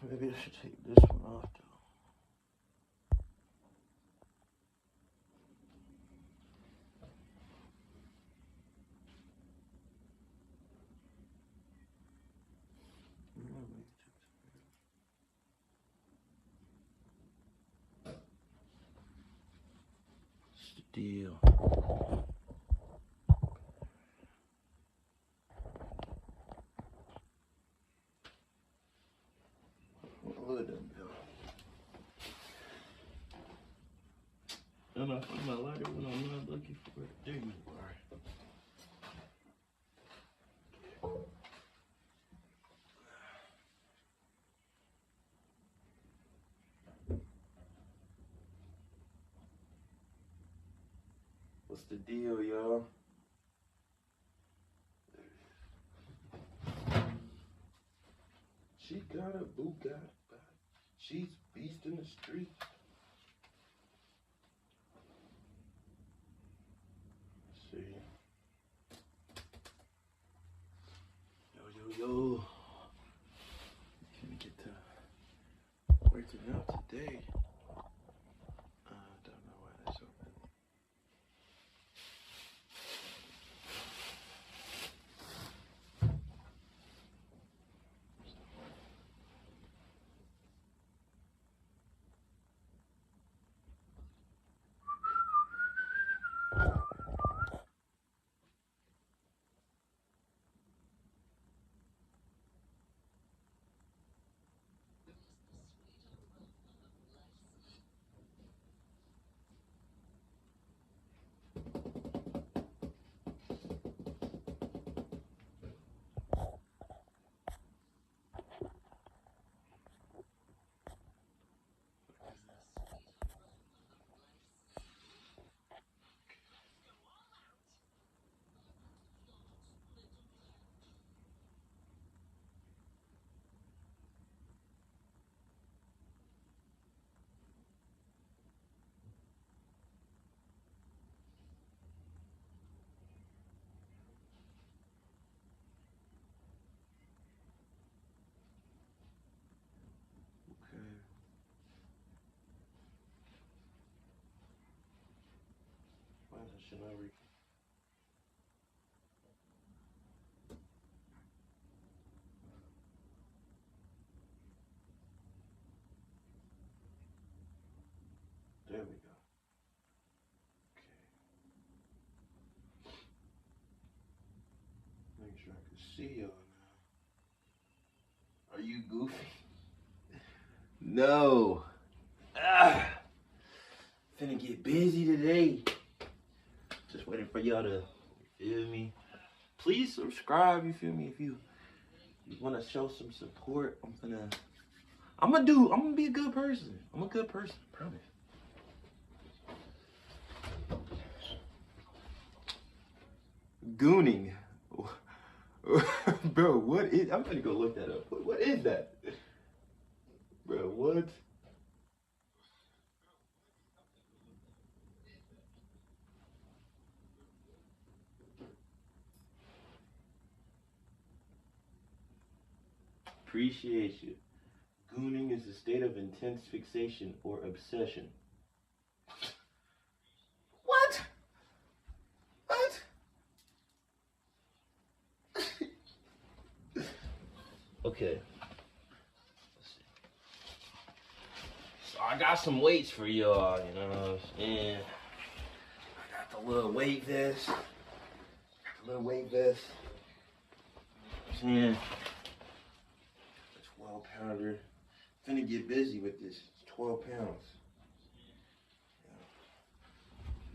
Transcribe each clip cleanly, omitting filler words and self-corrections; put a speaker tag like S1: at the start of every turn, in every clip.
S1: Maybe I should take this one off though. What's the deal? What the hell? And I found my lighter when I'm not looking for it. There you are. What's the deal, y'all? She got a Bugatti. She's beast in the street. Let's see. Yo. Can we get to working out today? Don't know why that's open. Why should I read? There we go. Okay. Make sure I can see y'all now. Are you goofy? No. Finna get busy today. Just waiting for y'all to, you feel me? Please subscribe, you feel me? If you want to show some support, I'm gonna be a good person. I'm a good person, I promise. Gooning. Bro, what is, I'm gonna go look that up. What is that? Bro, what? Appreciate you. Gooning is a state of intense fixation or obsession. What? What? Okay. Let's see. So I got some weights for y'all, you know what I'm saying? I got the little weight vest. Yeah. 12-pounder. Finna get busy with this. It's 12 pounds.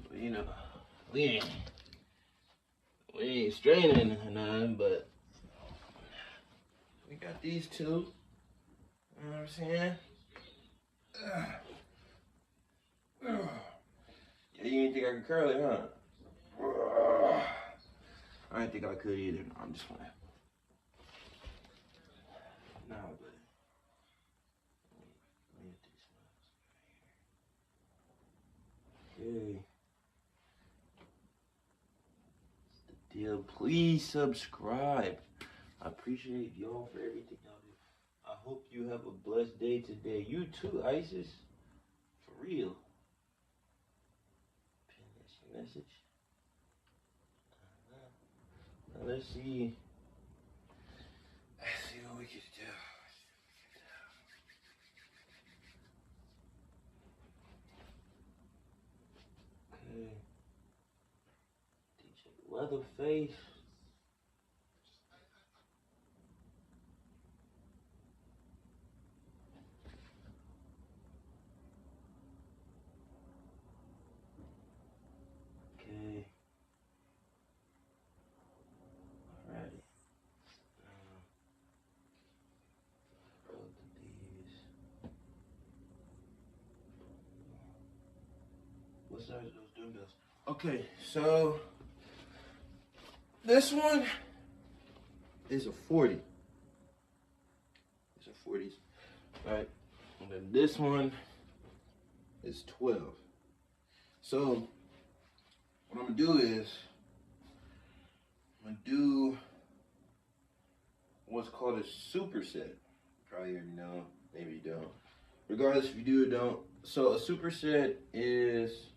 S1: But you know, we ain't straining or nothing, but we got these two. You know what I'm saying? Yeah, you didn't think I could curl it, huh? I didn't think I could either. No, I'm just playing. No, but let me get these ones. Okay. The deal. Please subscribe. I appreciate y'all for everything y'all do. I hope you have a blessed day today. You too, Isis. For real. Pin this message. Now let's see. Let's see what we can do. Okay. DJ Leatherface. Okay. Alrighty. Go to these. What size are those dumbbells? Okay, so this one is a 40. It's a 40s, right? And then this one is 12. So what I'm gonna do is I'm gonna do what's called a superset. Probably already know, maybe you don't. Regardless if you do or don't. So a superset is,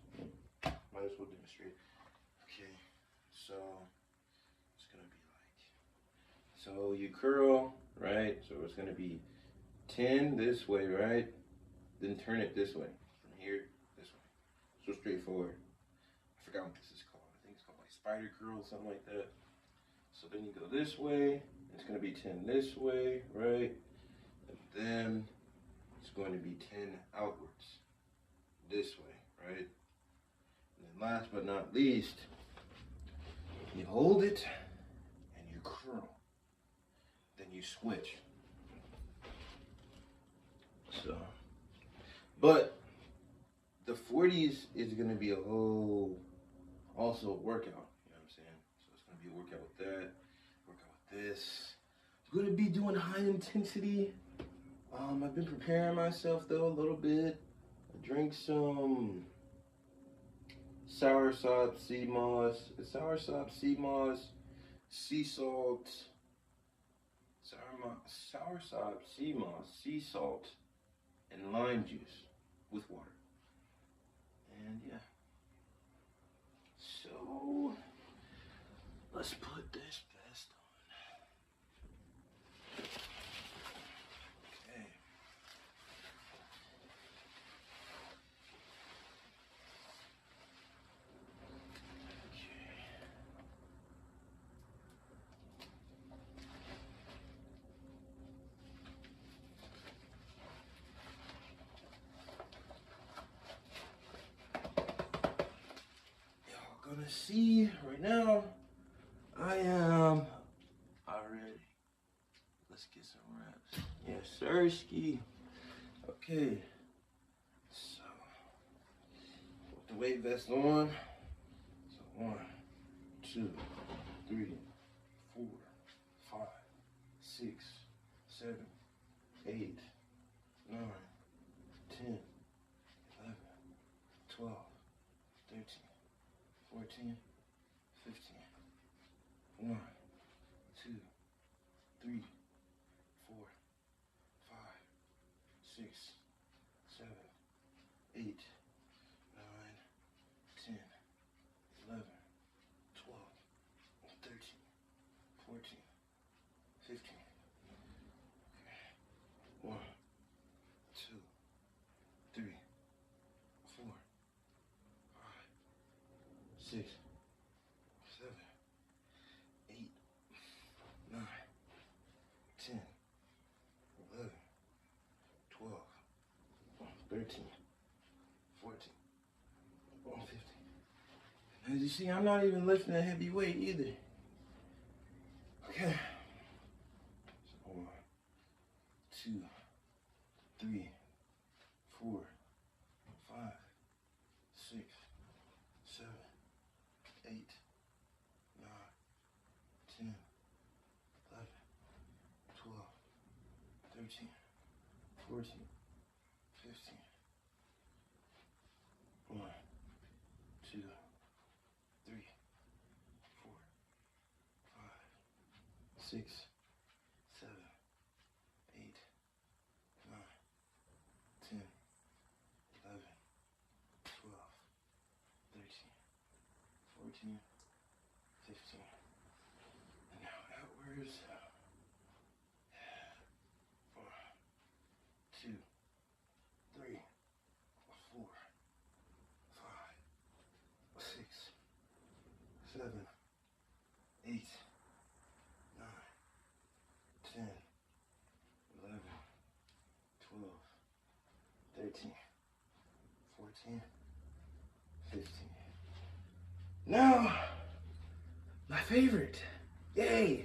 S1: might as well demonstrate. Okay, so it's gonna be like, so you curl, right? So it's gonna be 10 this way, right? Then turn it this way, from here, this way. So straightforward. I forgot what this is called. I think it's called like spider curl, something like that. So then you go this way, it's gonna be 10 this way, right? And then it's going to be 10 outwards, this way, right? And then last but not least, you hold it and you curl. Then you switch. So, but the 40s is gonna be a whole also workout, you know what I'm saying? So it's gonna be a workout with that, workout with this. I'm gonna be doing high intensity. I've been preparing myself though a little bit. I drank some soursop, sea moss, sea salt, soursop, sea moss, sea salt, and lime juice with water. And yeah. So let's put this vest on. Okay. Y'all gonna see right now, I am already. Let's get some reps. Yes, sir, ski. Okay. So, put the weight vest on. So 1, 2, 3, 4, 5, 6, 7, 8, 9, 10, 11, 12, 13, 14, 15. 1, 2, 3, 4, 5, 6, 7, 8, 9, 10, 11, 12, 13, 14, 15. Okay. 1, 2, 3, 4, 5, 6, 7, 8, 9, 10, 11, 12, 13, 14, 15. As you see, I'm not even lifting a heavy weight either. Okay. So 1, 2, 3, 4, 5, 6, 7, 8, 9, 10, 11, 12, 13, 14, 15. 1, 2, 3, 4, 5, 6, 7, 8, 13, 14, 15. Now, my favorite. Yay!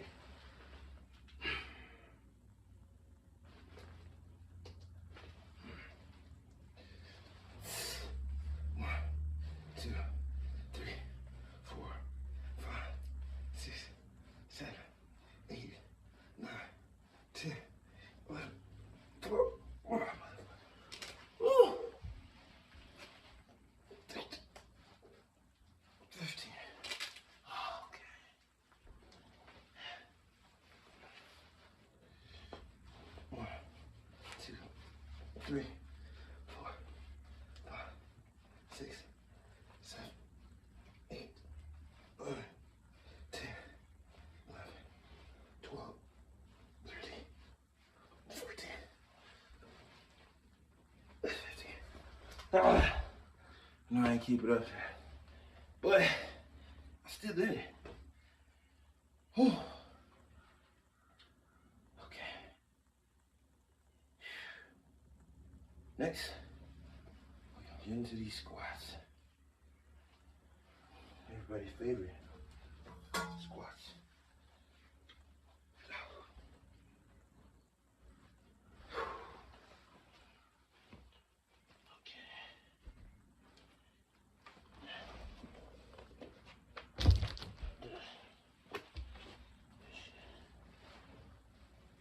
S1: Three, 4, 5, 6, 7, 8, 9, 10, 11, 12, 13, 14, 15. No, I ain't keep it up, but I still did it. Whew. Next, we're gonna get into these squats. Everybody's favorite squats.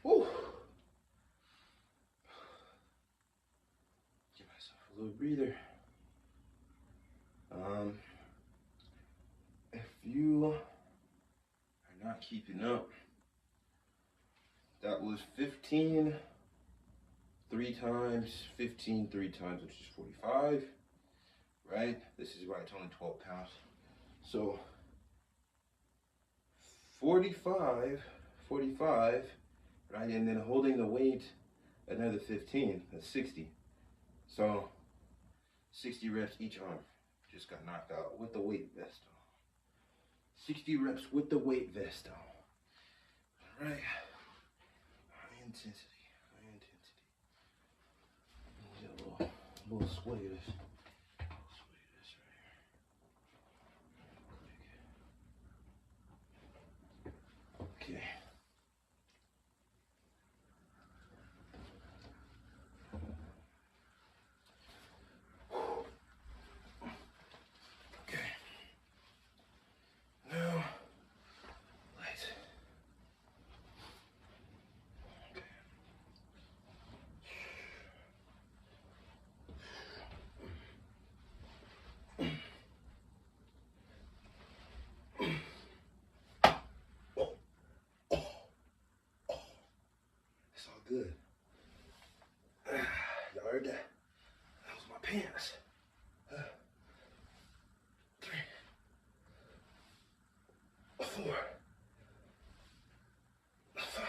S1: Woo. Give myself a little breather. If you are not keeping up, that was 15 3 times, 15 3 times, which is 45, right? This is why it's only 12 pounds. So 45, right? And then holding the weight, another 15, that's 60. So 60 reps each arm. Just got knocked out with the weight vest on. 60 reps with the weight vest on. All right. High intensity, high intensity. Get a little sweaty of this. Sweaty of this right here. Okay. Good. Y'all heard that? That was my pants. 3, 4, 5,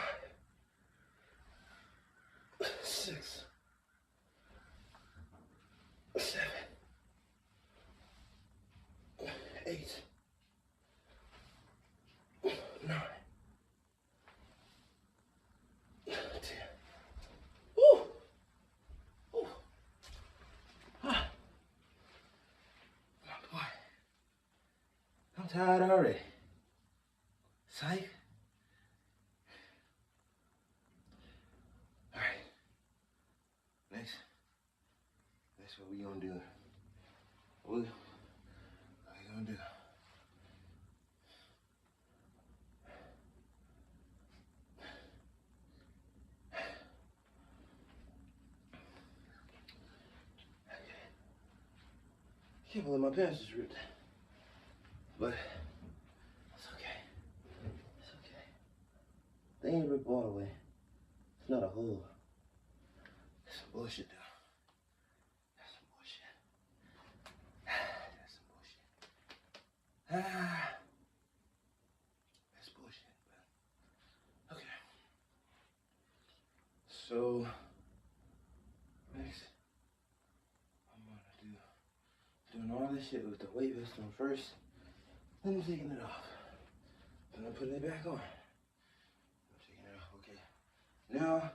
S1: 6, 7, 8, 9, 10. Woo! Woo! Ah. Oh boy. I'm tired already. Psych. Alright. Next what we gonna do. What we gonna do? I can't believe my pants is ripped. But it's okay. It's okay. They ain't ripped all the way. It's not a hole. That's some bullshit though. That's some bullshit. That's some bullshit. That's bullshit, but okay. So next I'm gonna doing all this shit with the weight vest on first, then I'm taking it off. Then I'm putting it back on. I'm taking it off, okay. Now,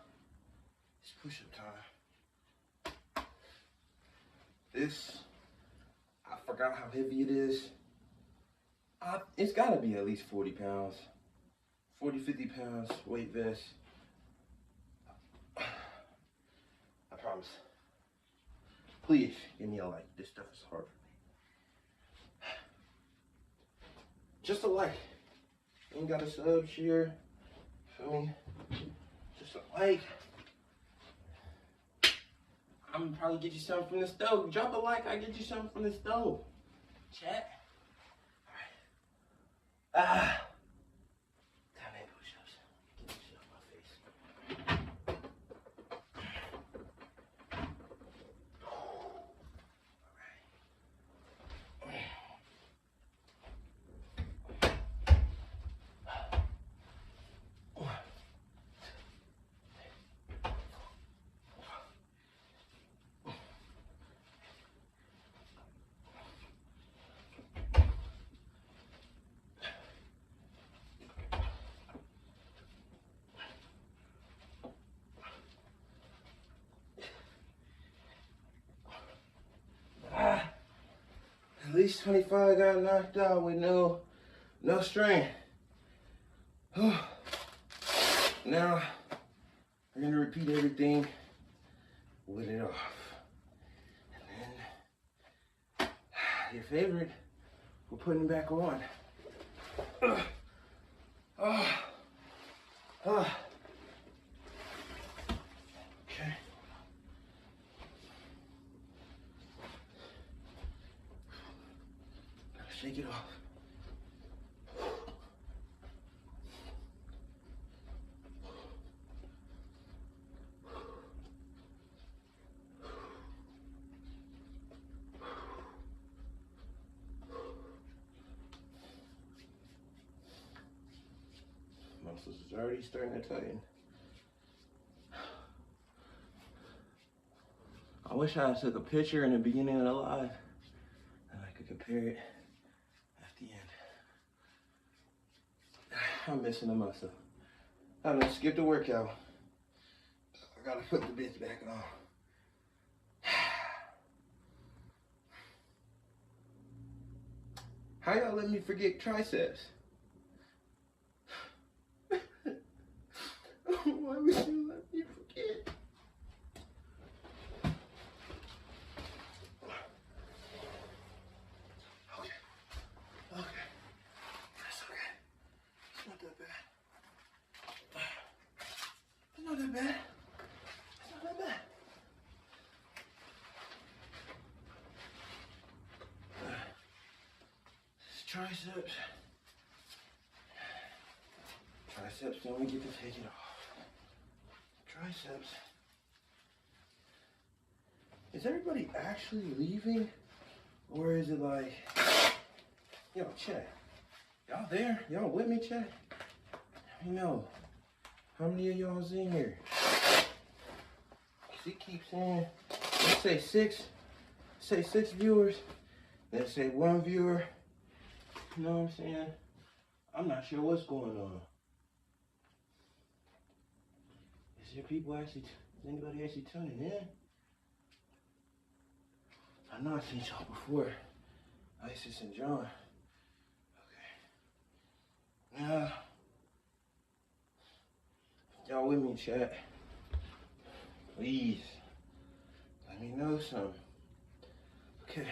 S1: it's push-up time. This, I forgot how heavy it is. It's gotta be at least 40 pounds. 40, 50 pounds weight vest. I promise. Please give me a like. This stuff is hard for me. Just a like. Ain't got a sub share. Feel me? Just a like. I'm gonna probably get you something from the stove. Drop a like, I get you something from the stove. Chat. Alright. Time to hit push-ups. Get this shit off my face. At least 25 got knocked out with no strain. Now, we're gonna repeat everything with it off. And then, your favorite, we're putting it back on. Okay. Shake it off. Muscles is already starting to tighten. I wish I took a picture in the beginning of the live and I could compare it. The end. I'm missing a muscle. I'm gonna skip the workout. I gotta put the bitch back on. How y'all let me forget triceps? Why would you let me forget? Not that bad. It's not that bad. Triceps. Triceps, then we get to take it off. Triceps. Is everybody actually leaving? Or is it like, yo, chat. Y'all there? Y'all with me, chat? Let me know. How many of y'all's in here? She keeps saying, let's say six viewers, then say one viewer. You know what I'm saying? I'm not sure what's going on. Is there people actually, is anybody actually tuning in? I know I've seen y'all before. Isis and John. Okay. Now, y'all with me, chat? Please, let me know something. Okay.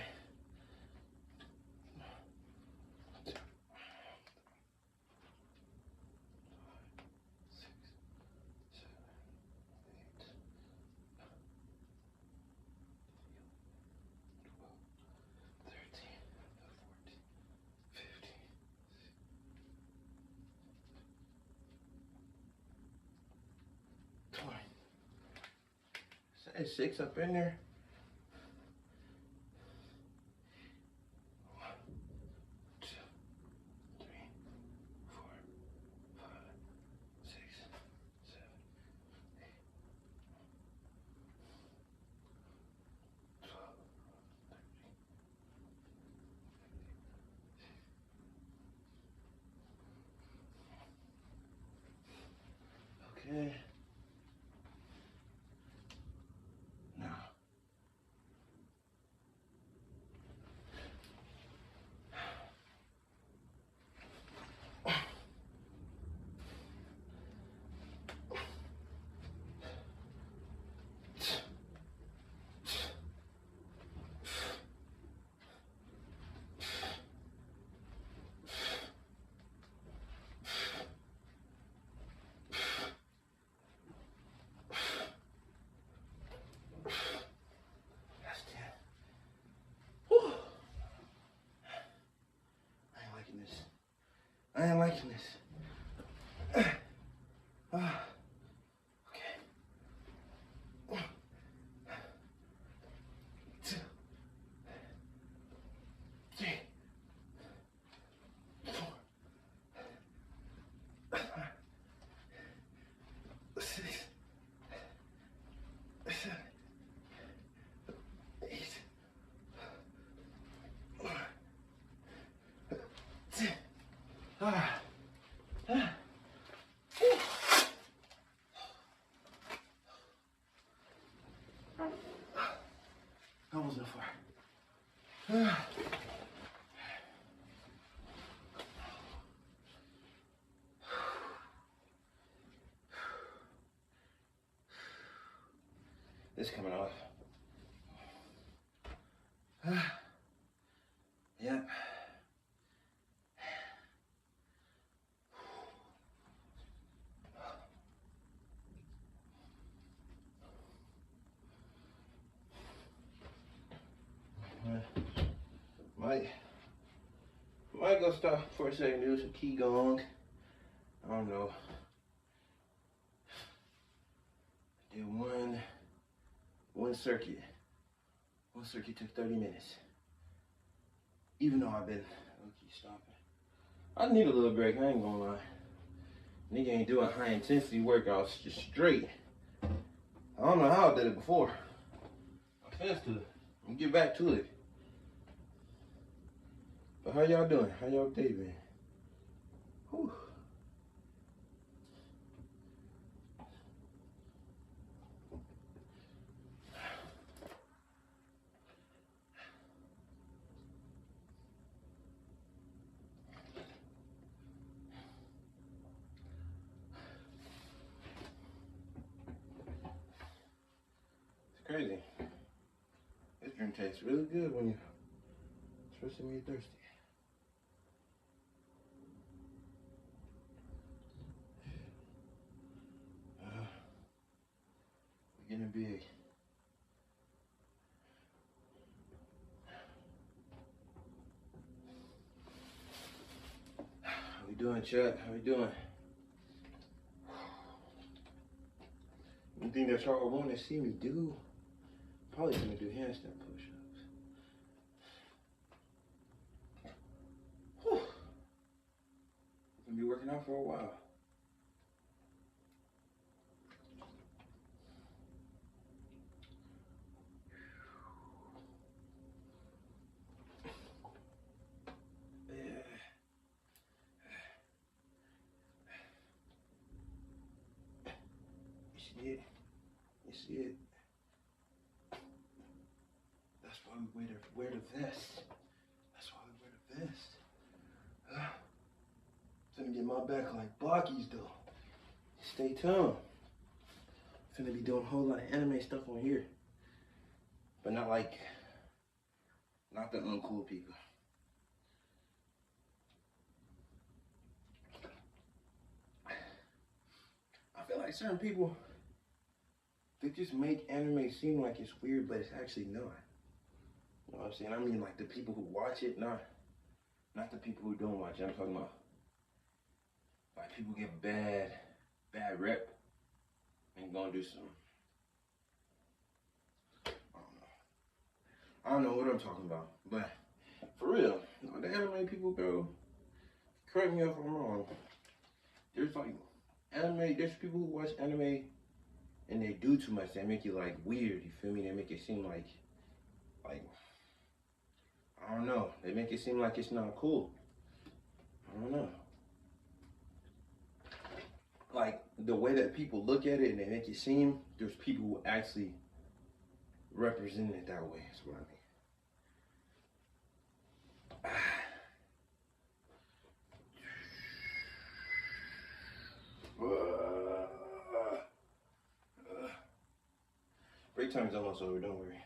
S1: 20. Is 6 up in there? 1, 2, 3, 4, 5, 6, 7, 8, 12, 13. Okay. Now, liking this. Okay. 1, 2, 3, 4, 5, 6, 7, 8, 9, 10. That wasn't far. This coming off. Yep. Might go stop for a second, do some Qigong. I don't know. Did one circuit. One circuit took 30 minutes. Even though I've been keep stopping. I need a little break, I ain't gonna lie. Nigga ain't doing high intensity workouts just straight. I don't know how I did it before. I'm fast to it. I'm gonna get back to it. But how y'all doing? How y'all day been? Whew. It's crazy. This drink tastes really good when especially when you're thirsty. We're getting big. How we doing, chat? How we doing? Anything that y'all want to see me do? Probably gonna do handstand push-ups. Whew. I'm gonna be working out for a while. You see it? That's why we wear the vest. That's why we wear the vest. Finna get my back like Baki's though. Stay tuned. Finna be doing a whole lot of anime stuff on here. But not the uncool people. I feel like certain people, they just make anime seem like it's weird, but it's actually not. You know what I'm saying? I mean, like the people who watch it, not the people who don't watch it. I'm talking about like people get bad rep and gonna do some. I don't know what I'm talking about, but for real, the anime people, bro. Correct me if I'm wrong. There's there's people who watch anime and they do too much. They make it like weird, you feel me? They make it seem like I don't know. They make it seem like it's not cool. I don't know. Like the way that people look at it and they make it seem, there's people who actually represent it that way. That's what I mean. Break time's almost over, don't worry.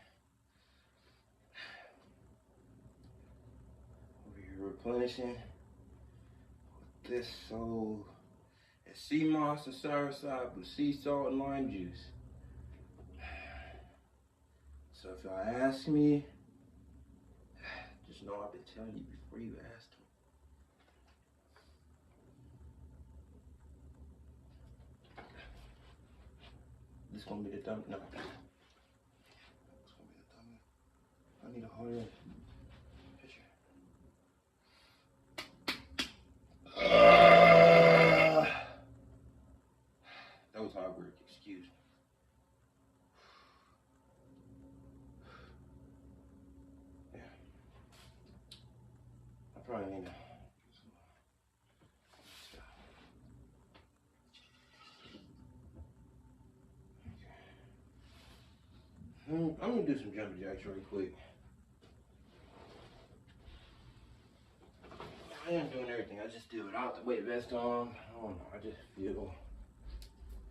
S1: Over here replenishing with this soul. It's sea moss and soursop with sea salt and lime juice. So if y'all ask me, just know I've been telling you before you asked this gonna be the thumb? No. It's gonna be the thumb. I need a harder picture. That was hard work, excuse me. Yeah. I probably need to. I'm gonna do some jumping jacks really quick. I am doing everything. I just do it without the weight vest on. I don't know. I just feel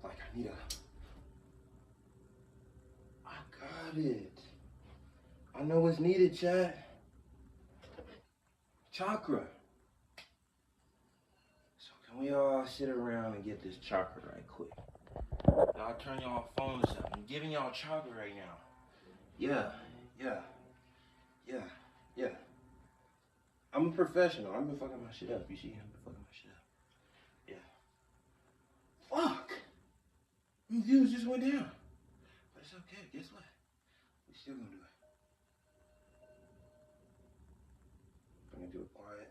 S1: like I need a. I got it. I know what's needed, chat. Chakra. So can we all sit around and get this chakra right quick? Y'all turn y'all phones up. I'm giving y'all chakra right now. Yeah. I'm a professional. I've been fucking my shit up. You see, I've been fucking my shit up. Yeah. Fuck! These views just went down. But it's okay. Guess what? We still gonna do it. I'm gonna do it quiet.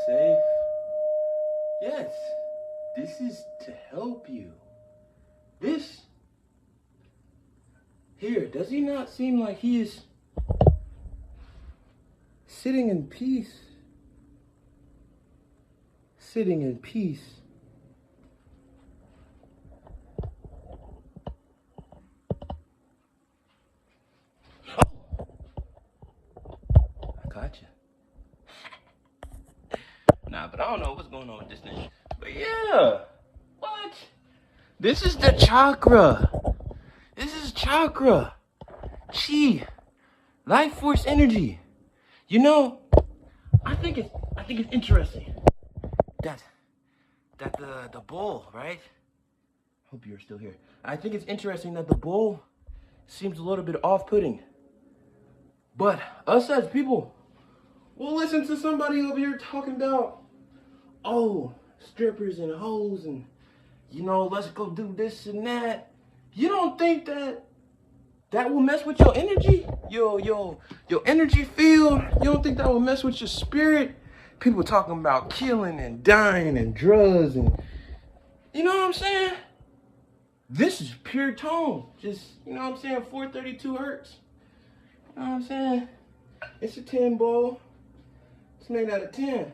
S1: Safe? Yes. This is to help you. This here, does he not seem like he is sitting in peace? Sitting in peace. Oh! I got you. Nah, but I don't know what's going on with this thing. But yeah, what? This is the chakra. This is chakra. Chi. Life force energy. You know, I think it's interesting that the bull, right? Hope you're still here. I think it's interesting that the bull seems a little bit off-putting. But us as people, we'll listen to somebody over here talking about, oh, strippers and hoes and, you know, let's go do this and that. You don't think that will mess with your energy? Your energy field? You don't think that will mess with your spirit? People talking about killing and dying and drugs and, you know what I'm saying? This is pure tone. Just, you know what I'm saying, 432 hertz. You know what I'm saying? It's a 10 bowl. It's made out of 10.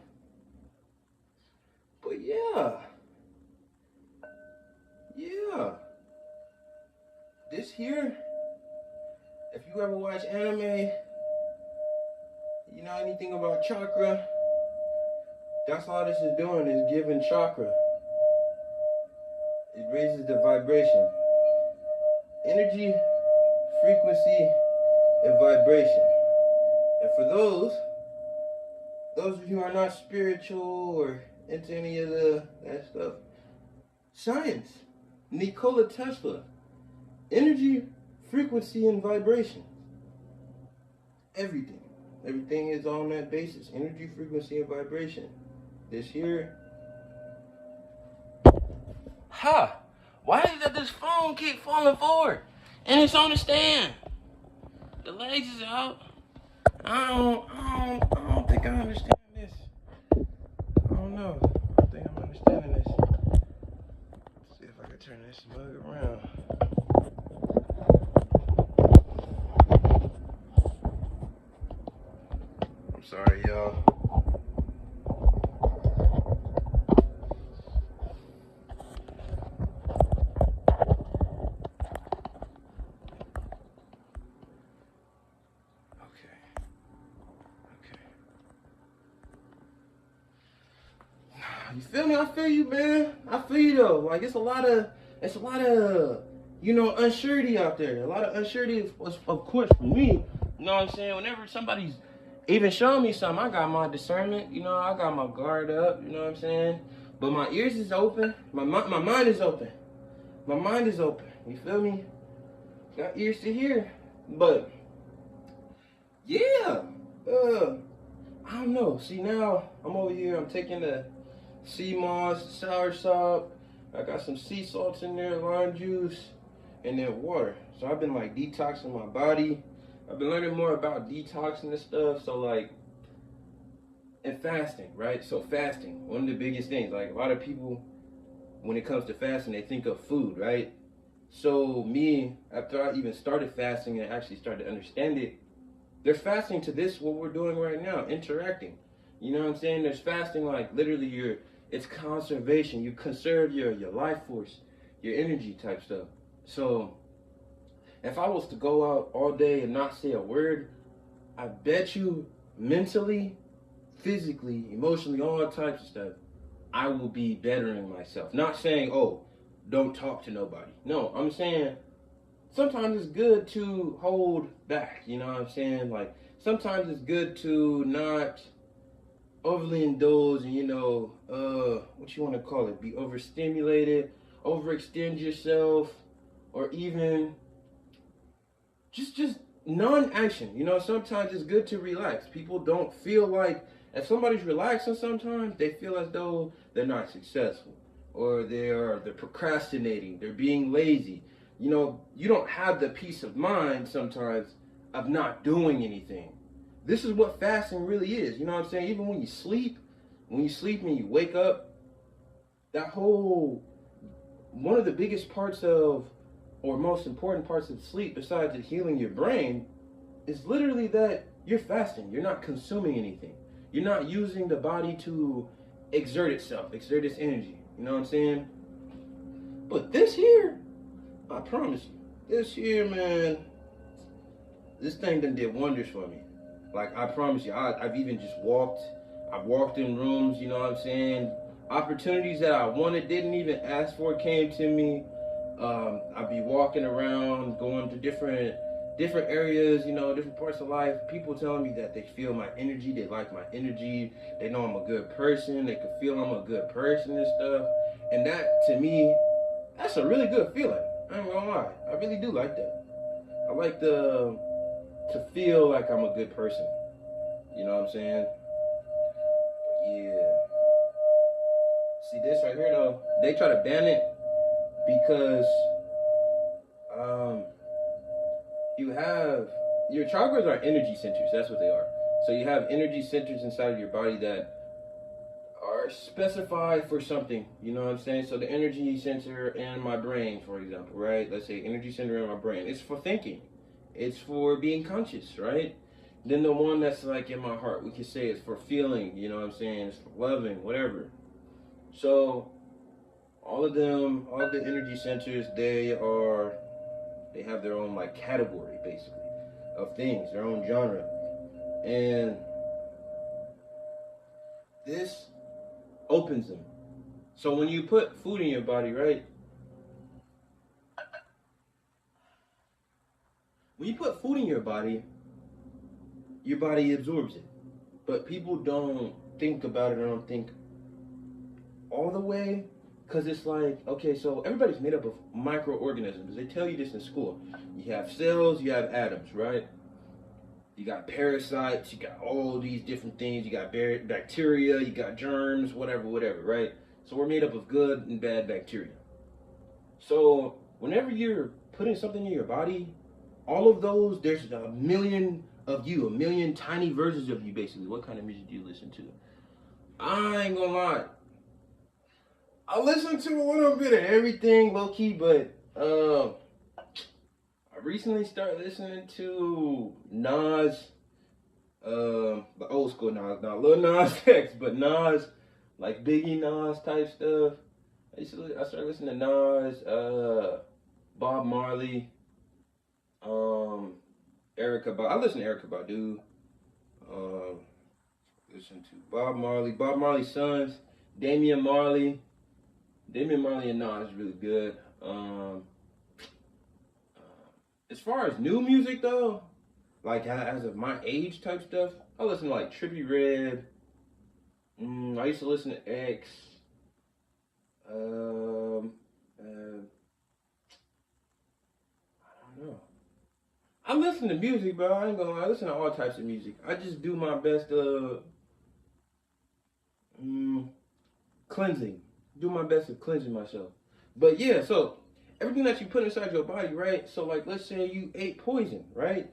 S1: But yeah. This here, if you ever watch anime, you know anything about chakra, that's all this is doing, is giving chakra. It raises the vibration. Energy, frequency, and vibration. And for those of you who are not spiritual or into any of that stuff, science, Nikola Tesla, energy, frequency, and vibration. Everything is on that basis. Energy, frequency, and vibration. This here. Ha! Why is it that this phone keep falling forward? And it's on the stand. The legs is out. I don't think think I understand this. I don't know. I think I'm understanding this. Let's see if I can turn this mug around. I'm sorry, y'all. You feel me? I feel you, man. I feel you though. Like it's a lot of, unsurety out there. A lot of unsurety, of course, for me. You know what I'm saying? Whenever somebody's even showing me something, I got my discernment. You know, I got my guard up. You know what I'm saying? But my ears is open. My mind is open. My mind is open. You feel me? Got ears to hear. But yeah, I don't know. See, now I'm over here. I'm taking the sea moss, sour salt. I got some sea salts in there, lime juice, and then water. So I've been like detoxing my body. I've been learning more about detoxing and stuff. So like, and fasting, right? So fasting, one of the biggest things. Like a lot of people, when it comes to fasting, they think of food, right? So me, after I even started fasting and actually started to understand it, there's fasting to this, what we're doing right now, interacting. You know what I'm saying? There's fasting like literally it's conservation. You conserve your life force, your energy type stuff. So if I was to go out all day and not say a word, I bet you mentally, physically, emotionally, all types of stuff, I will be bettering myself. Not saying, oh, don't talk to nobody. No, I'm saying sometimes it's good to hold back. You know what I'm saying? Like sometimes it's good to not overly indulge and what you want to call it, be overstimulated, overextend yourself, or even just non-action. You know, sometimes it's good to relax. People don't feel like, if somebody's relaxing sometimes, they feel as though they're not successful, or they're procrastinating, they're being lazy. You know, you don't have the peace of mind sometimes of not doing anything. This is what fasting really is. You know what I'm saying? Even when you sleep and you wake up, one of the biggest parts of, or most important parts of sleep, besides it healing your brain, is literally that you're fasting. You're not consuming anything. You're not using the body to exert itself, exert its energy. You know what I'm saying? But this here, I promise you, this here, man, this thing done did wonders for me. Like, I promise you, I've even just I've walked in rooms, you know what I'm saying? Opportunities that I wanted, didn't even ask for, came to me. I'd be walking around, going to different areas, you know, different parts of life. People telling me that they feel my energy, they like my energy, they know I'm a good person, they can feel I'm a good person and stuff. And that, to me, that's a really good feeling. I ain't gonna lie. I really do like that. I like to feel like I'm a good person. You know what I'm saying? Yeah. See this right here though, they try to ban it because you have, your chakras are energy centers, that's what they are. So you have energy centers inside of your body that are specified for something, you know what I'm saying? So the energy center in my brain, for example, right? Let's say energy center in my brain, it's for thinking. It's for being conscious, right? Then the one that's like in my heart, we could say it's for feeling, you know what I'm saying? It's for loving, whatever. So all of them, all the energy centers, they have their own like category basically of things, their own genre. And this opens them. So when you put food in your body, right? When you put food in your body absorbs it. But people don't think about it, or don't think all the way, because it's like, okay, so everybody's made up of microorganisms. They tell you this in school. You have cells, you have atoms, right? You got parasites, you got all these different things, you got bacteria, you got germs, whatever, right? So we're made up of good and bad bacteria. So whenever you're putting something in your body, all of those, there's a million of you, a million tiny versions of you, basically. What kind of music do you listen to? I ain't gonna lie. I listen to a little bit of everything, low key, but I recently started listening to Nas, the old school Nas, not Lil Nas X, but Nas, like Biggie Nas type stuff. I started listening to Nas, Bob Marley, Erykah Badu. I listen to Erykah Badu. Listen to Bob Marley's sons, Damian Marley. Damian Marley and Nas is really good. As far as new music though, like as of my age type stuff, I listen to like Trippie Redd. I used to listen to X. I don't know. I listen to music, bro. I ain't gonna lie. I listen to all types of music. I just do my best cleansing. Do my best at cleansing myself. But yeah, so everything that you put inside your body, right? So like, let's say you ate poison, right?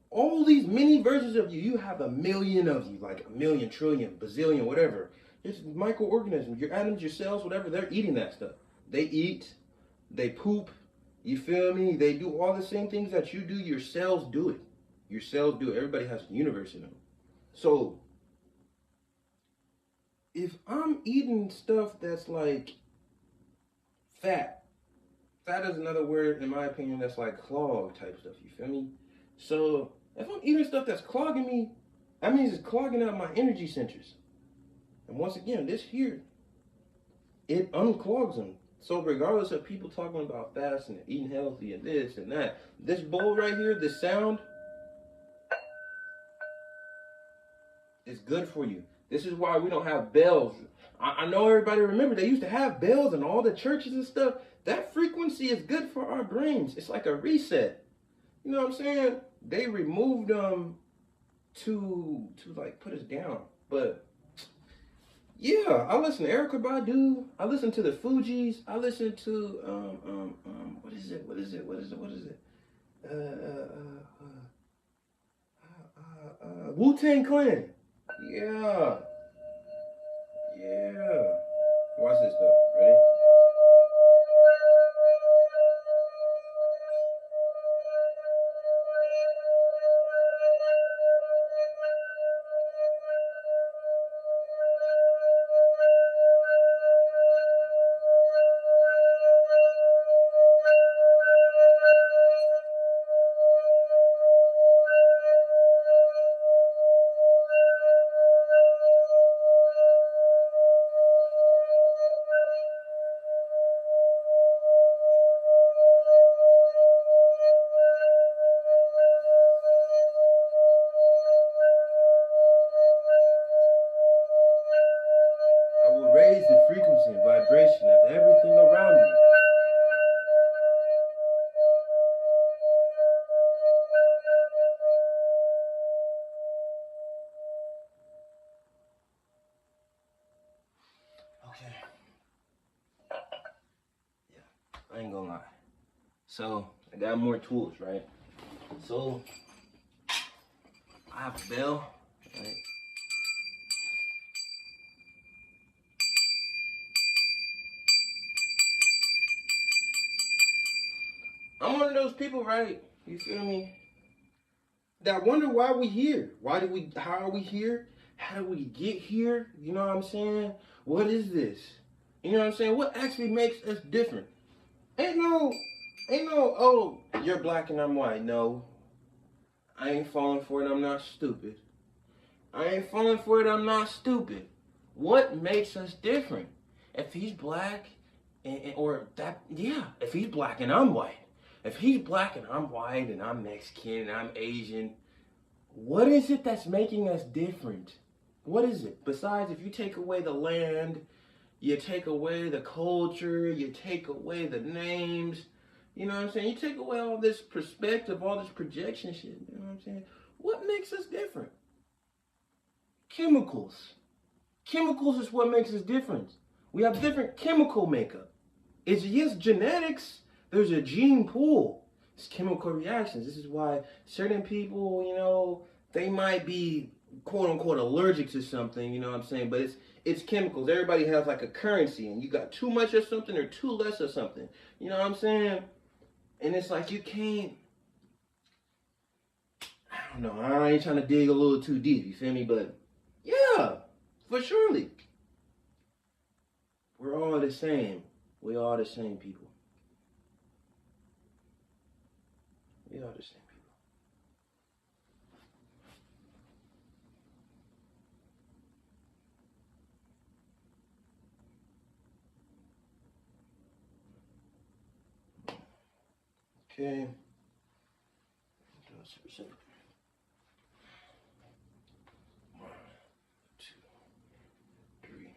S1: All these mini versions of you, you have a million of you, like a million, trillion, bazillion, whatever. It's microorganisms, your atoms, your cells, whatever, they're eating that stuff. They eat, they poop, you feel me? They do all the same things that you do, your cells do it. Your cells do it. Everybody has a universe in them. So, if I'm eating stuff that's like fat is another word, in my opinion, that's like clog type stuff, you feel me? So, if I'm eating stuff that's clogging me, that means it's clogging out my energy centers. And once again, this here, it unclogs them. So regardless of people talking about fasting and eating healthy and this and that, this bowl right here, this sound, is good for you. This is why we don't have bells. I know everybody remember they used to have bells in all the churches and stuff. That frequency is good for our brains. It's like a reset. You know what I'm saying? They removed them to like put us down. But yeah, I listen to Erykah Badu. I listen to the Fugees. I listen to what is it? Wu-Tang Clan. Yeah. Watch this though. Ready? I will raise the frequency and vibration of everything around me. Okay. Yeah, I ain't gonna lie. So, I got more tools, right? So, I have a bell, right? I'm one of those people, right? You feel me? That wonder why we here. How are we here? How do we get here? You know what I'm saying? What is this? You know what I'm saying? What actually makes us different? Ain't no, oh, you're black and I'm white. No. I ain't falling for it, I'm not stupid. What makes us different? If he's black, if he's black and I'm white. If he's black and I'm white and I'm Mexican and I'm Asian, what is it that's making us different? What is it? Besides, if you take away the land, you take away the culture, you take away the names, you know what I'm saying? You take away all this perspective, all this projection shit, you know what I'm saying? What makes us different? Chemicals. Chemicals is what makes us different. We have different chemical makeup. It's yes, genetics. There's a gene pool. It's chemical reactions. This is why certain people, you know, they might be quote unquote allergic to something, you know what I'm saying? But it's chemicals. Everybody has like a currency, and you got too much of something or too less of something. You know what I'm saying? And it's like you can't, I don't know, I ain't trying to dig a little too deep, you feel me? But yeah, for surely. We're all the same. We all the same people. We all the same people. Okay. One, two, three,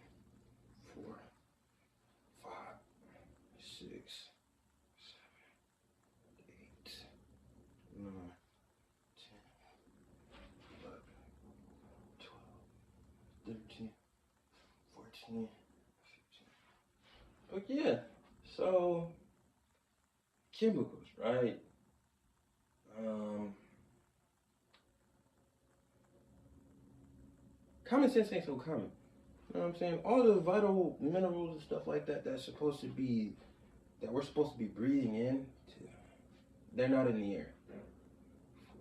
S1: four, five, six, 7, 8, 9, 10, 11, 12, 13, 14, 15. Oh yeah. So chemicals, right? Common sense ain't so common. You know what I'm saying? All the vital minerals and stuff like that that we're supposed to be breathing in, they're not in the air.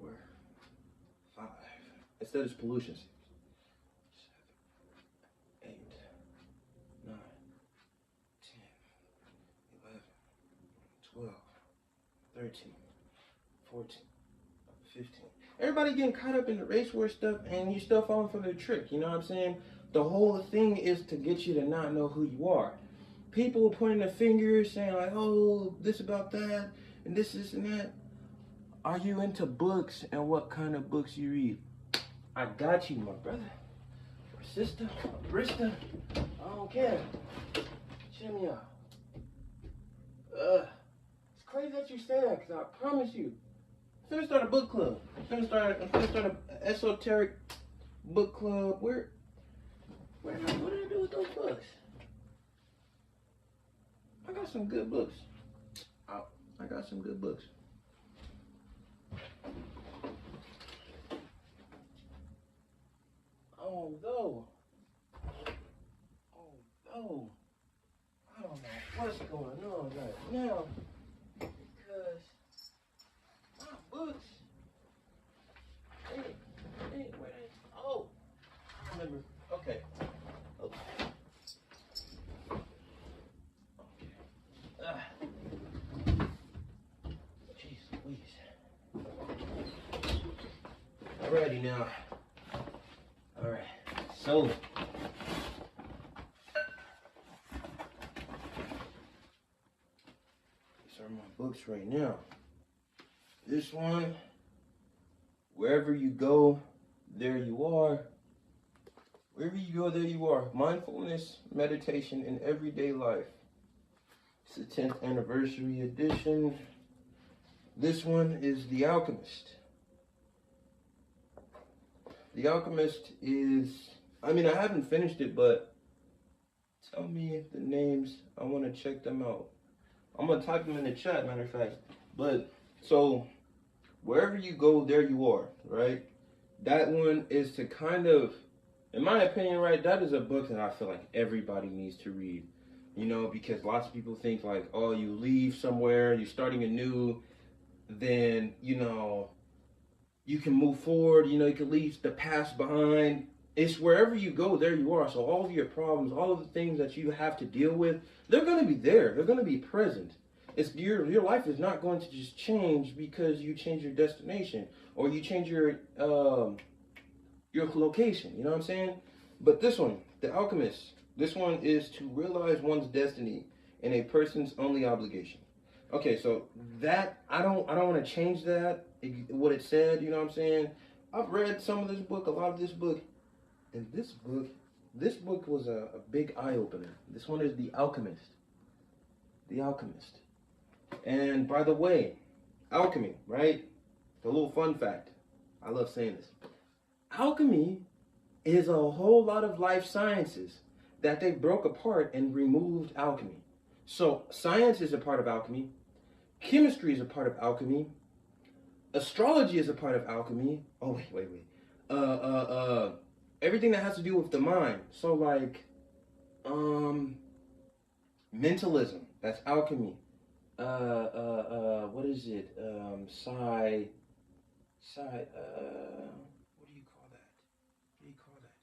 S1: 4, 5. Instead it's pollution. 7, 8, 9, 10, 11, 12, 13, 14, 15. Everybody getting caught up in the race war stuff, and you still falling for the trick. You know what I'm saying? The whole thing is to get you to not know who you are. People pointing the fingers, saying like, "Oh, this about that, and this and that." Are you into books, and what kind of books you read? I got you, my brother, or sister, or barista. I don't care. Cheer me out. It's crazy that you say that, because I promise you, I'm finna start a book club. I'm finna start an esoteric book club. What do I do with those books? I got some good books. I got some good books. Although, I don't know what's going on right now, because my books, I remember, okay. Jeez Louise. Alrighty now. Alright, so these are my books right now. This one, Wherever You Go, There You Are. Wherever you go, there you are. Mindfulness, meditation in everyday life. It's the 10th anniversary edition. This one is The Alchemist. The Alchemist is, I haven't finished it, but tell me the names. I want to check them out. I'm going to type them in the chat, matter of fact. But, so, wherever you go, there you are, right? That one is to kind of, in my opinion, right, that is a book that I feel like everybody needs to read. You know, because lots of people think like, oh, you leave somewhere, you're starting anew, then, you know, you can move forward, you know, you can leave the past behind. It's wherever you go, there you are. So all of your problems, all of the things that you have to deal with, they're going to be there. They're going to be present. It's your life is not going to just change because you change your destination or you change your location. You know what I'm saying? But this one, The Alchemist, this one is to realize one's destiny in a person's only obligation. Okay, so that I don't want to change that, what it said. You know what I'm saying? I've read some of this book, a lot of this book, and this book was a big eye opener. This one is The Alchemist. The Alchemist. And by the way, alchemy, right? A little fun fact. I love saying this. Alchemy is a whole lot of life sciences that they broke apart and removed alchemy. So science is a part of alchemy.
S2: Chemistry is a part of alchemy. Astrology is a part of alchemy. Oh wait. Everything that has to do with the mind. So like, mentalism. That's alchemy. What is it? What do you call that? What do you call that?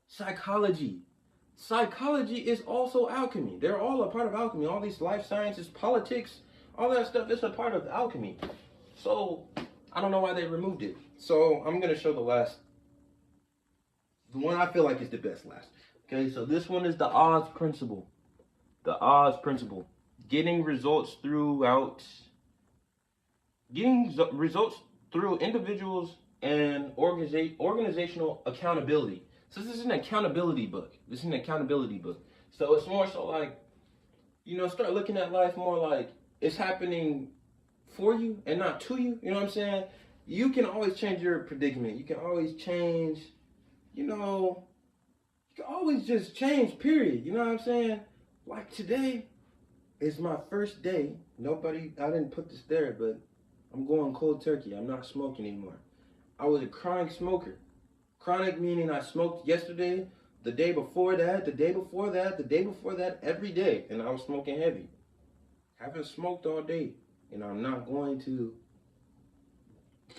S2: Psychology. Psychology is also alchemy. They're all a part of alchemy. All these life sciences, politics, all that stuff is a part of alchemy. So I don't know why they removed it. So I'm gonna show the one I feel like is the best last.
S1: Okay, so this one is the Oz principle. The Oz principle. Getting results through individuals and organizational accountability. So this is an accountability book. So it's more so like, start looking at life more like it's happening for you and not to you. You know what I'm saying? You can always change your predicament. You can always change, you can always just change, period. You know what I'm saying? Like today is my first day. I didn't put this there, but I'm going cold turkey. I'm not smoking anymore. I was a chronic smoker. Chronic meaning I smoked yesterday, the day before that, the day before that, the day before that, every day. And I was smoking heavy. Haven't smoked all day. And I'm not going to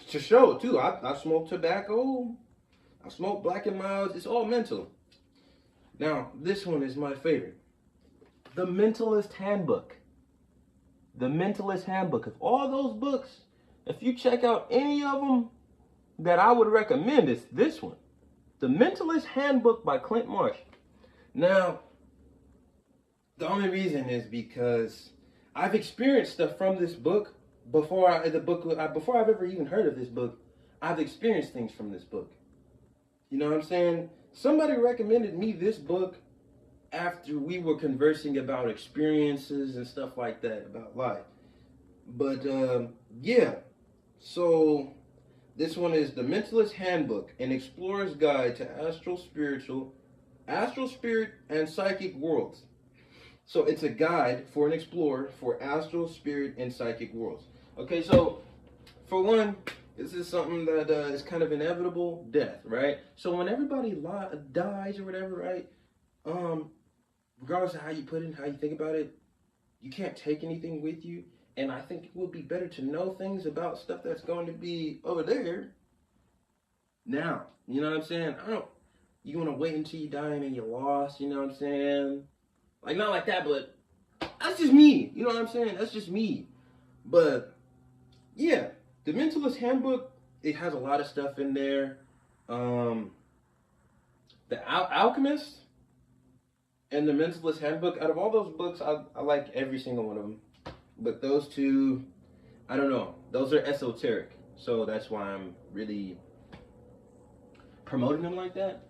S1: show it too. I smoke tobacco. I smoke Black and Milds. It's all mental. Now, this one is my favorite. The Mentalist Handbook. The Mentalist Handbook. Of all those books, if you check out any of them that I would recommend, is this one. The Mentalist Handbook by Clint Marsh. Now, the only reason is because I've experienced stuff from this book before I've ever even heard of this book. I've experienced things from this book. You know what I'm saying? Somebody recommended me this book after we were conversing about experiences and stuff like that, about life. But yeah, so this one is The Mentalist Handbook, an explorer's guide to astral, spirit, and psychic worlds. So it's a guide for an explorer for astral, spirit, and psychic worlds. Okay, so for one, this is something that is kind of inevitable, death, right? So when everybody dies or whatever, right? Regardless of how you put it, how you think about it, you can't take anything with you. And I think it would be better to know things about stuff that's going to be over there now. You know what I'm saying? You want to wait until you die and then you're lost, you know what I'm saying? Like, not like that, but that's just me. You know what I'm saying? That's just me. But, yeah, The Mentalist Handbook, it has a lot of stuff in there. The Alchemist and The Mentalist Handbook, out of all those books, I like every single one of them. But those two, I don't know. Those are esoteric. So that's why I'm really promoting them like that.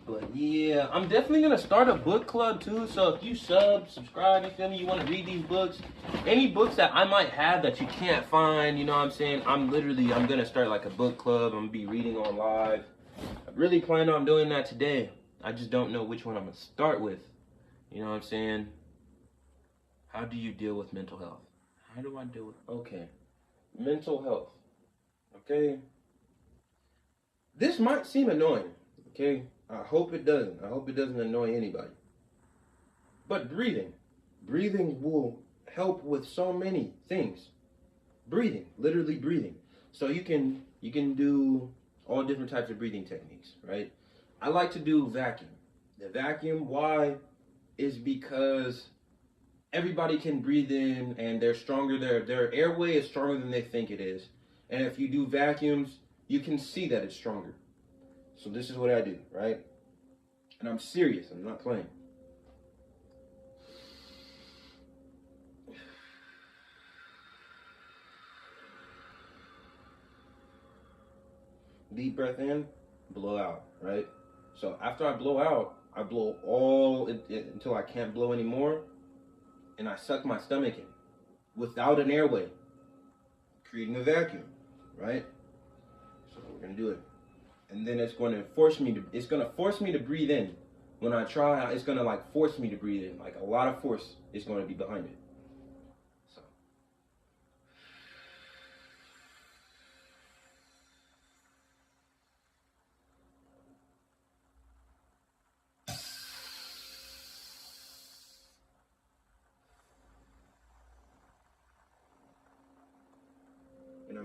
S1: But yeah, I'm definitely going to start a book club too. So if you subscribe, you feel me, you want to read these books, any books that I might have that you can't find, you know what I'm saying? I'm going to start like a book club. I'm going to be reading on live. I really plan on doing that today. I just don't know which one I'm going to start with. You know what I'm saying? How do you deal with mental health? How do I deal with, okay, mental health, okay? This might seem annoying, okay? I hope it doesn't. I hope it doesn't annoy anybody. But breathing will help with so many things. Breathing, literally breathing. So you can do all different types of breathing techniques, right? I like to do vacuum. The vacuum, why? Is because everybody can breathe in and they're stronger. Their airway is stronger than they think it is. And if you do vacuums, you can see that it's stronger. So this is what I do, right? And I'm serious. I'm not playing. Deep breath in, blow out, right? So after I blow out, I blow all until I can't blow anymore. And I suck my stomach in without an airway, creating a vacuum, right? So we're gonna do it. And then it's going to force me to breathe in. When I try, it's going to like force me to breathe in. Like a lot of force is going to be behind it. So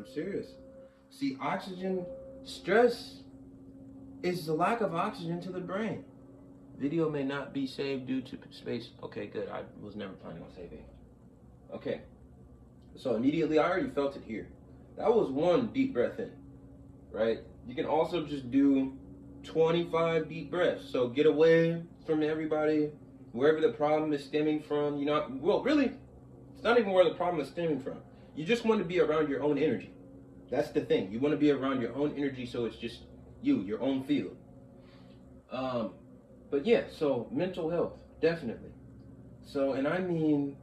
S2: I'm serious. See, oxygen, stress is the lack of oxygen to the brain. Video may not be saved due to space. Okay, good. I was never planning on saving. Okay. So immediately, I already felt it here. That was one deep breath in, right? You can also just do 25 deep breaths. So get away from everybody, wherever the problem is stemming from. You know, well, really, it's not even where the problem is stemming from. You just want to be around your own energy. That's the thing. You want to be around your own energy, so it's just you, your own field. But yeah, so mental health, definitely. So, and I mean,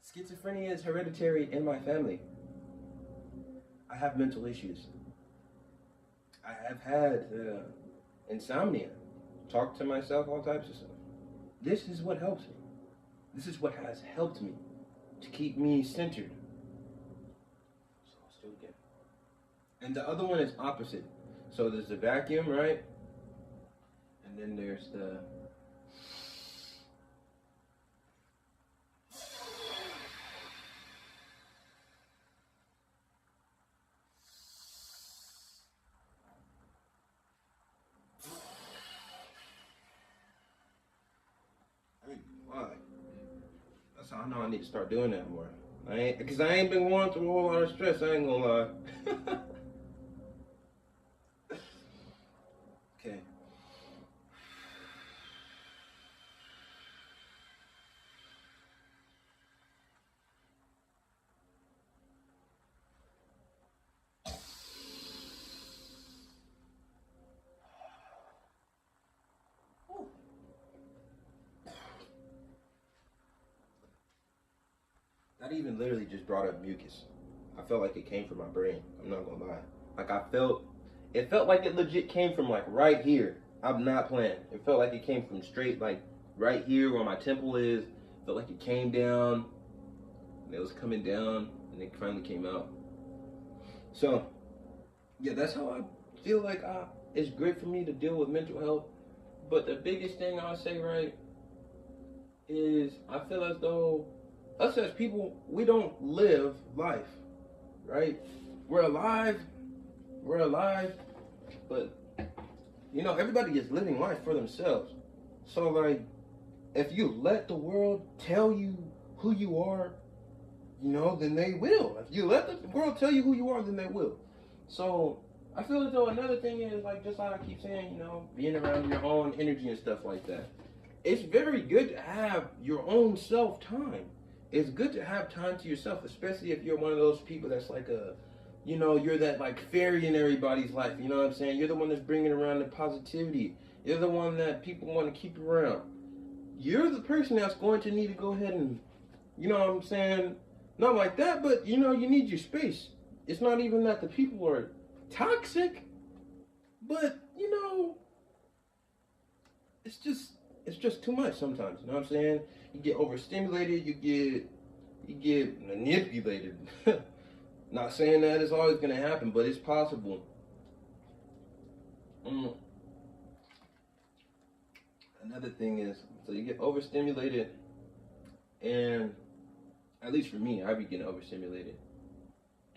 S2: schizophrenia is hereditary in my family. I have mental issues. I have had insomnia, talk to myself, all types of stuff. This is what helps me. This is what has helped me to keep me centered. So let's do it again. And the other one is opposite. So there's the vacuum, right? And then there's the why? That's how I know I need to start doing that more. Because I ain't been going through a whole lot of stress, I ain't gonna lie. Okay. That even literally just brought up mucus. I felt like it came from my brain. I'm not gonna lie. Like it felt like it legit came from like right here. I'm not playing. It felt like it came from straight like right here where my temple is. It felt like it came down, and it was coming down, and it finally came out. So, yeah, that's how I feel like it's great for me to deal with mental health. But the biggest thing I'll say, right, is I feel as though us as people, we don't live life, right? We're alive, but you know, everybody is living life for themselves. So like, if you let the world tell you who you are, you know, then they will. If you let the world tell you who you are, then they will. So I feel as though another thing is like, just like I keep saying, you know, being around your own energy and stuff like that. It's very good to have your own self time. It's good to have time to yourself, especially if you're one of those people that's like you know, you're that like fairy in everybody's life. You know what I'm saying? You're the one that's bringing around the positivity. You're the one that people want to keep around. You're the person that's going to need to go ahead and, you know what I'm saying? Not like that, but you know, you need your space. It's not even that the people are toxic, but you know, it's just too much sometimes. You know what I'm saying? You get overstimulated, you get manipulated. Not saying that it's always gonna happen, but it's possible. Another thing is, so you get overstimulated, and at least for me, I be getting overstimulated,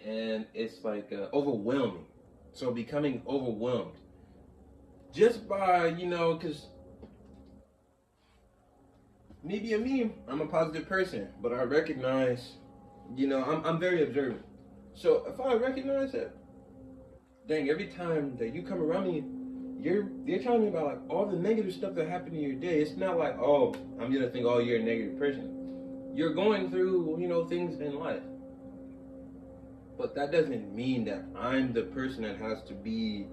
S2: and it's like overwhelming. So becoming overwhelmed just by, you know, because me being me, I'm a positive person, but I recognize, you know, I'm very observant. So if I recognize that, dang, every time that you come around me, you're telling me about like all the negative stuff that happened in your day. It's not like, oh, I'm gonna think, oh, you're a negative person. You're going through, you know, things in life. But that doesn't mean that I'm the person that has to be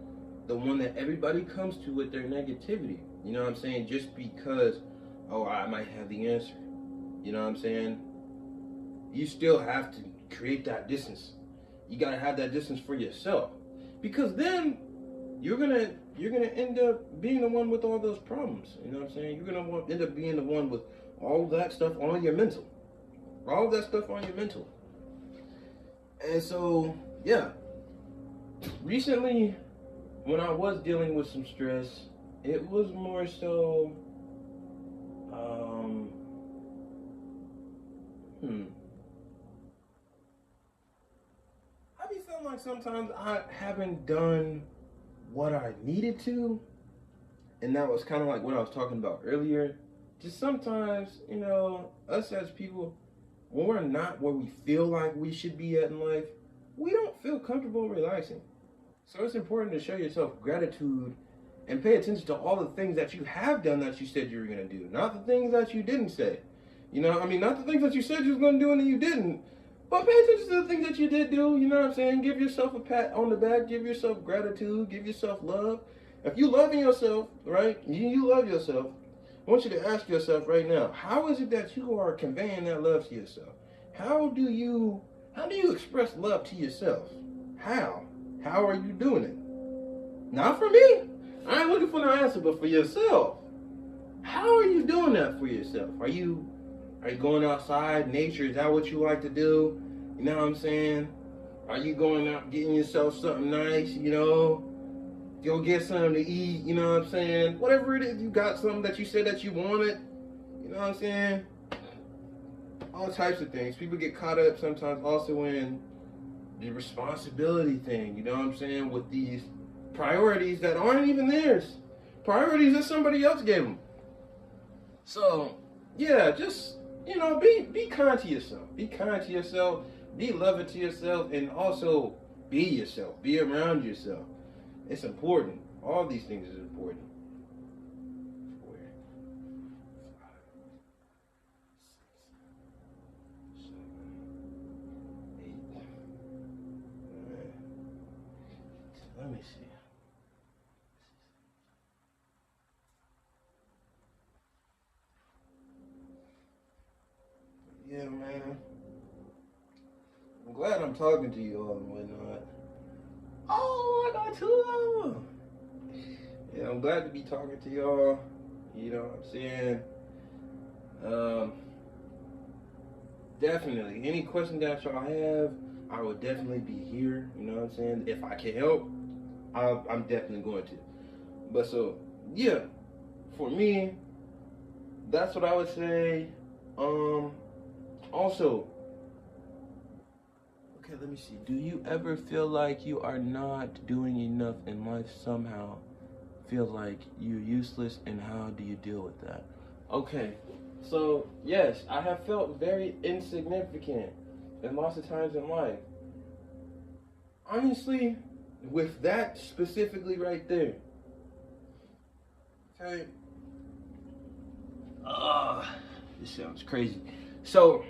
S2: the one that everybody comes to with their negativity. You know what I'm saying? Just because, oh, I might have the answer. You know what I'm saying? You still have to create that distance. You gotta have that distance for yourself, because then you're gonna end up being the one with all those problems. You know what I'm saying? You're gonna end up being the one with all that stuff on your mental, all that stuff on your mental. And so, yeah. Recently, when I was dealing with some stress, it was more so, like sometimes I haven't done what I needed to, and that was kind of like what I was talking about earlier. Just sometimes, you know, us as people, when we're not where we feel like we should be at in life, we don't feel comfortable relaxing. So it's important to show yourself gratitude and pay attention to all the things that you have done that you said you were going to do, not the things that you didn't say. You know, I mean, not the things that you said you was going to do and then you didn't, but pay attention to the things that you did do. You know what I'm saying? Give yourself a pat on the back, give yourself gratitude, give yourself love. If you loving yourself, right, you love yourself, I want you to ask yourself right now, how is it that you are conveying that love to yourself? How do you express love to yourself? How? How are you doing it? Not for me. I ain't looking for no answer, but for yourself. How are you doing that for yourself? Are you going outside, nature? Is that what you like to do? You know what I'm saying? Are you going out getting yourself something nice, you know? Go get something to eat, you know what I'm saying? Whatever it is, you got something that you said that you wanted, you know what I'm saying? All types of things. People get caught up sometimes also in the responsibility thing, you know what I'm saying? With these priorities that aren't even theirs. Priorities that somebody else gave them. So, yeah, just, you know, be kind to yourself. Be kind to yourself. Be loving to yourself. And also be yourself. Be around yourself. It's important. All these things is important. 4, 5, 6, 7, 8, 9. Let me see. Yeah, man. I'm glad I'm talking to you all and whatnot. Oh, I got 2 of them. Yeah, I'm glad to be talking to y'all. You know what I'm saying? Definitely. Any question that y'all have, I would definitely be here. You know what I'm saying? If I can help, I'm definitely going to. But so, yeah, for me, that's what I would say. Also, okay, let me see. Do you ever feel like you are not doing enough in life somehow? Feel like you're useless, and how do you deal with that? Okay, so yes, I have felt very insignificant in lots of times in life. Honestly, with that specifically right there. Okay. This sounds crazy. So,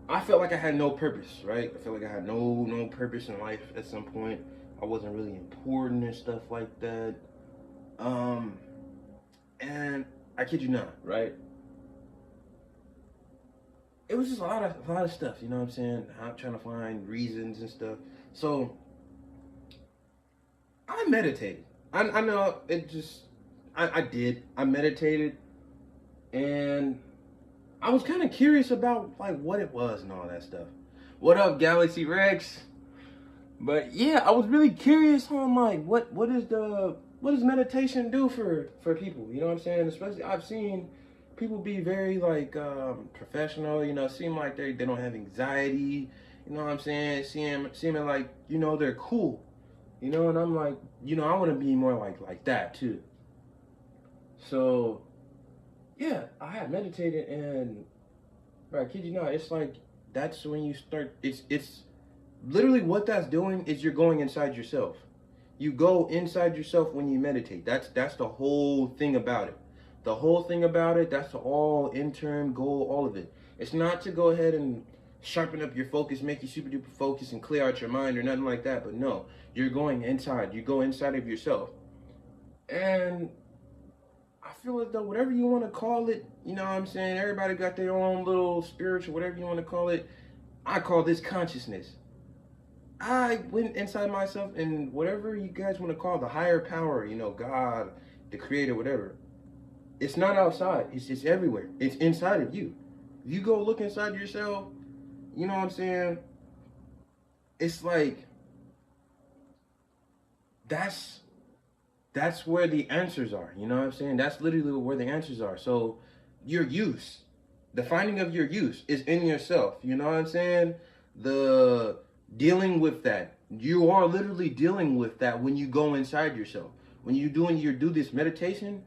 S2: I felt like I had no purpose, right? I felt like I had no purpose in life at some point. I wasn't really important and stuff like that. And I kid you not, right? It was just a lot of stuff, you know what I'm saying? I'm trying to find reasons and stuff. So I meditated. I know it just I did. I meditated, and I was kind of curious about like what it was and all that stuff. What up, Galaxy Rex? But yeah, I was really curious on like what does meditation do for people? You know what I'm saying? Especially I've seen people be very like professional. You know, seem like they don't have anxiety. You know what I'm saying? Seeming like, you know, they're cool. You know, and I'm like, you know, I want to be more like that too. So yeah, I had meditated, and bro, I kid you not, it's like that's when you start. It's literally what that's doing is you're going inside yourself. You go inside yourself when you meditate. That's the whole thing about it. The whole thing about it. That's the all intern goal. All of it. It's not to go ahead and sharpen up your focus, make you super duper focus, and clear out your mind or nothing like that. But no, you're going inside. You go inside of yourself, and I feel as though whatever you want to call it, you know what I'm saying? Everybody got their own little spiritual, whatever you want to call it. I call this consciousnness. I went inside myself, and whatever you guys want to call the higher power, you know, God, the creator, whatever. It's not outside. It's just everywhere. It's inside of you. If you go look inside yourself, you know what I'm saying? It's like, that's where the answers are. You know what I'm saying? That's literally where the answers are. So your use, the finding of your use is in yourself. You know what I'm saying? The dealing with that. You are literally dealing with that when you go inside yourself. When you do this meditation,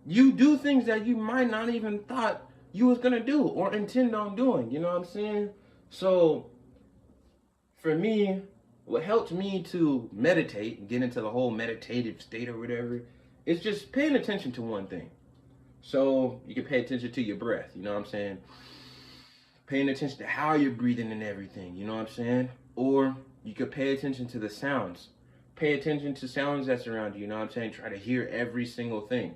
S2: you do things that you might not even thought you was gonna do or intend on doing. You know what I'm saying? So for me, what helped me to meditate and get into the whole meditative state or whatever is just paying attention to one thing. So you can pay attention to your breath, you know what I'm saying? Paying attention to how you're breathing and everything, you know what I'm saying? Or you could pay attention to the sounds. Pay attention to sounds that's around you know what I'm saying? Try to hear every single thing.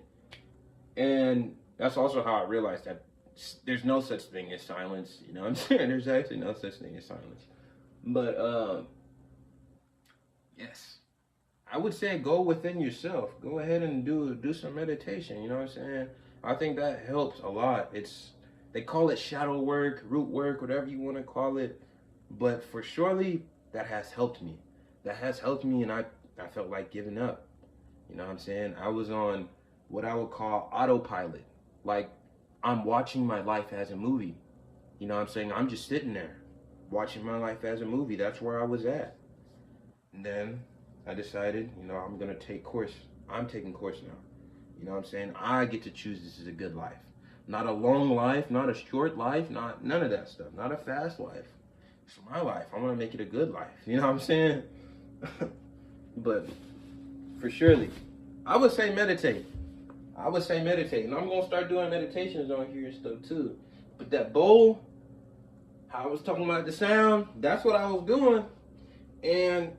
S2: And that's also how I realized that there's no such thing as silence, you know what I'm saying? There's actually no such thing as silence. But, yes, I would say go within yourself. Go ahead and do some meditation, you know what I'm saying? I think that helps a lot. They call it shadow work, root work, whatever you want to call it. But for surely, that has helped me. That has helped me, and I felt like giving up. You know what I'm saying? I was on what I would call autopilot. Like, I'm watching my life as a movie. You know what I'm saying? I'm just sitting there watching my life as a movie. That's where I was at. And then I decided, you know, I'm going to take course. I'm taking course now. You know what I'm saying? I get to choose this is a good life. Not a long life, not a short life, none of that stuff. Not a fast life. It's my life. I want to make it a good life. You know what I'm saying? But for surely, I would say meditate. I would say meditate. And I'm going to start doing meditations on here and stuff too. But that bowl, how I was talking about the sound, that's what I was doing. And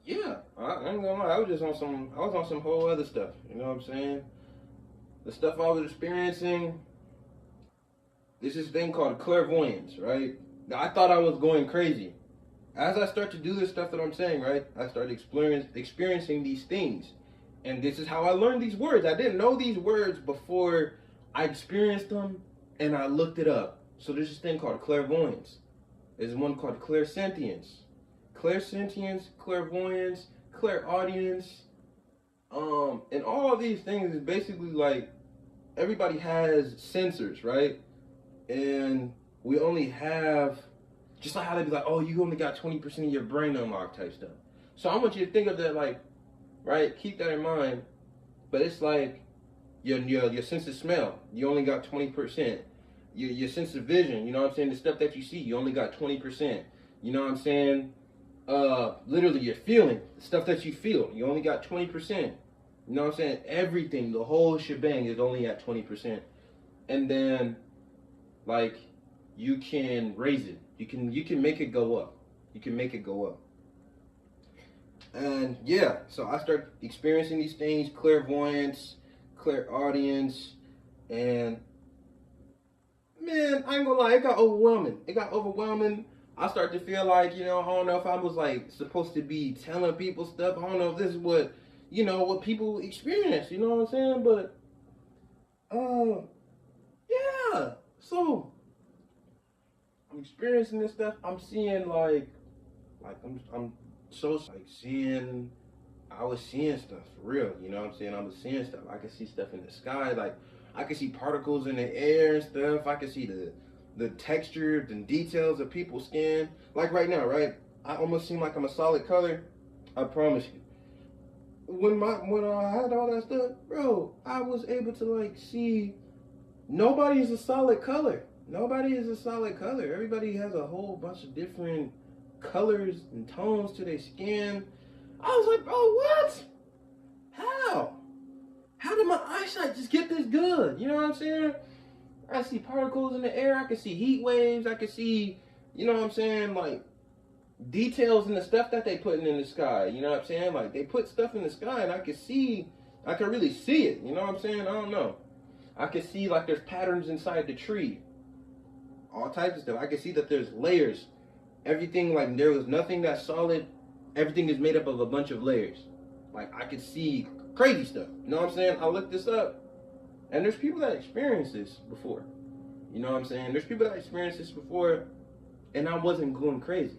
S2: yeah, I ain't gonna lie, I was on some whole other stuff. You know what I'm saying? The stuff I was experiencing, there's this thing called clairvoyance, right? I thought I was going crazy. As I start to do this stuff that I'm saying, right, I started experiencing these things. And this is how I learned these words. I didn't know these words before I experienced them and I looked it up. So there's this thing called clairvoyance. There's one called clairsentience. Clairsentience, clairvoyance, clairaudience, and all of these things is basically like everybody has sensors, right? And we only have, just like how they be like, oh, you only got 20% of your brain unlocked type stuff. So I want you to think of that like, right? Keep that in mind. But it's like your sense of smell, you only got 20%. Your sense of vision, you know what I'm saying? The stuff that you see, you only got 20%. You know what I'm saying? Literally your feeling, the stuff that you feel, you only got 20%. You know what I'm saying? Everything, the whole shebang is only at 20%. And then, like, you can raise it. You can make it go up. You can make it go up. And yeah, so I start experiencing these things, clairvoyance, clairaudience, and man, I ain't gonna lie, it got overwhelming. I start to feel like, you know, I don't know if I was like supposed to be telling people stuff. I don't know if this is what, you know, what people experience, you know what I'm saying? But, yeah, so I'm experiencing this stuff. I'm seeing like I'm so like seeing, I was seeing stuff for real, you know what I'm saying? I was seeing stuff. I could see stuff in the sky, like I could see particles in the air and stuff. I could see the texture, the details of people's skin. Like right now, right? I almost seem like I'm a solid color. I promise you. When I had all that stuff, bro, I was able to like see nobody is a solid color. Nobody is a solid color. Everybody has a whole bunch of different colors and tones to their skin. I was like, bro, what? How? How did my eyesight just get this good? You know what I'm saying? I see particles in the air. I can see heat waves. I can see, you know what I'm saying, like details in the stuff that they putting in the sky. You know what I'm saying? Like they put stuff in the sky and I can really see it. You know what I'm saying? I don't know. I can see like there's patterns inside the tree. All types of stuff. I can see that there's layers. Everything, like there was nothing that's solid. Everything is made up of a bunch of layers. Like I could see crazy stuff. You know what I'm saying? I looked this up. And there's people that experienced this before. You know what I'm saying? There's people that experienced this before and I wasn't going crazy.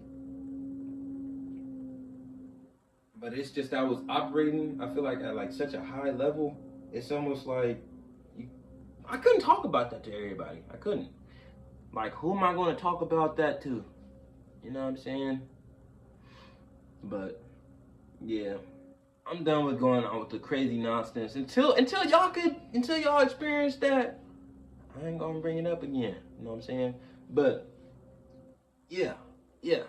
S2: But it's just I was operating, I feel like at like such a high level. It's almost like I couldn't talk about that to everybody. I couldn't. Like, who am I going to talk about that to? You know what I'm saying? But yeah, I'm done with going on with the crazy nonsense until y'all experience that. I ain't gonna bring it up again. You know what I'm saying? But yeah. Okay.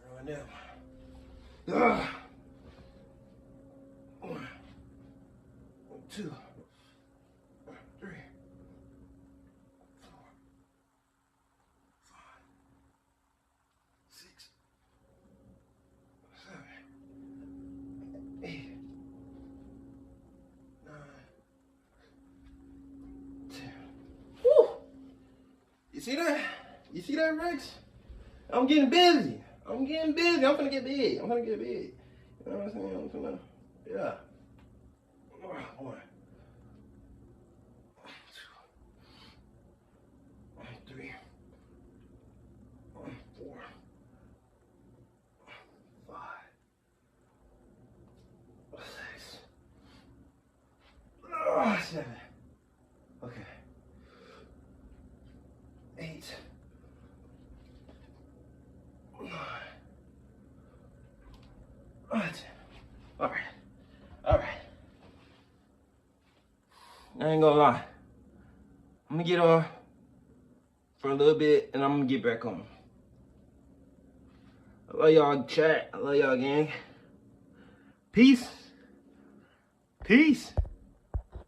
S2: Throwing them. One, two, three, 4, 5, 6, 7, 8, 9, 10. Woo! You see that? You see that, Rex? I'm getting busy. I'm finna get big. You know what I'm saying? Yeah. 1, 2, 3, 4, 5, 6, 7. Okay. 8, 9, 10. All right. I ain't gonna lie. I'm gonna get off for a little bit and I'm gonna get back on. I love y'all, chat. I love y'all, gang. Peace.